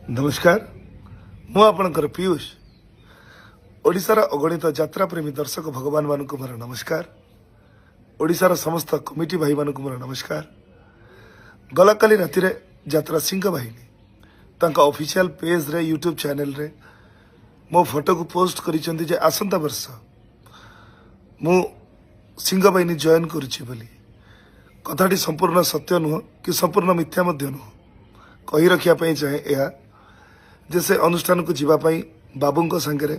नमस्कार मु आपणकर पीयूष ओडिशार अगणित यात्रा प्रेमी दर्शक भगवान मानक मोर नमस्कार। ओडिशार समस्त कमिटी भाई मानक मोर नमस्कार। गला काली राति यात्रा सिंह बाहिनी तांका ऑफिशियल पेज रे यूट्यूब चैनल रे मो फोटो को पोस्ट करिसेंती जे आसंता वर्ष मु सिंह बाहिनी जॉइन करुछि बोली। कथाटी संपूर्ण सत्य नुह कि संपूर्ण मिथ्या मध्य नुह कही रखिया पई चाहे यह जे से अनुष्ठान को जीवाई बाबू सांगे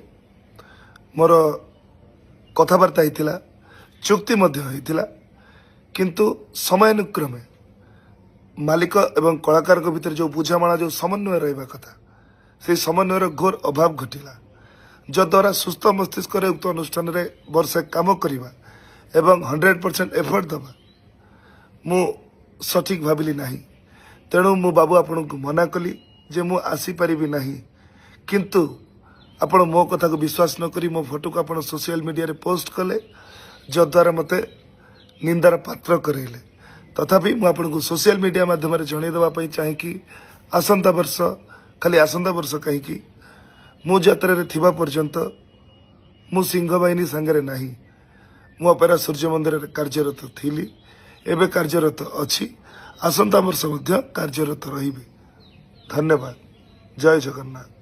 मोर कथबार्ता होता चुक्ति होता किंतु समयानुक्रमे मालिक एवं कलाकार भितर जो बुझामणा जो समन्वय रहा कथा से समन्वयर घोर अभाव घटिला जद्वारा सुस्थ मस्तिष्क उक्त अनुष्ठान रे वर्षे काम करवा एवं 100% एफर्ट दबा मु सठिक भाविली नहीं। तेणु मु बाबू आपण को मना कली जे मु आसी परिबी नहीं किंतु आपण मो कथा को विश्वास न करी मो फोटो को आपण सोशल मीडिया रे पोस्ट कले जद्वारा मते निंदार पात्र करेले। तथापि मु आपण को सोशल मीडिया माध्यम रे जणै देबा पई चाहे कि आसंता वर्ष खाली आसंता वर्ष कहीं कि मु यात्रा रे थिबा पर्यंत मु सिंह बाहिनी संगे नहीं मु अपेरा सूर्य मंदिर रे कार्यरत थिली एबे कार्यरत अछि आसंता वर्ष मध्य कार्यरत रहिबी। धन्यवाद। जय जगन्नाथ।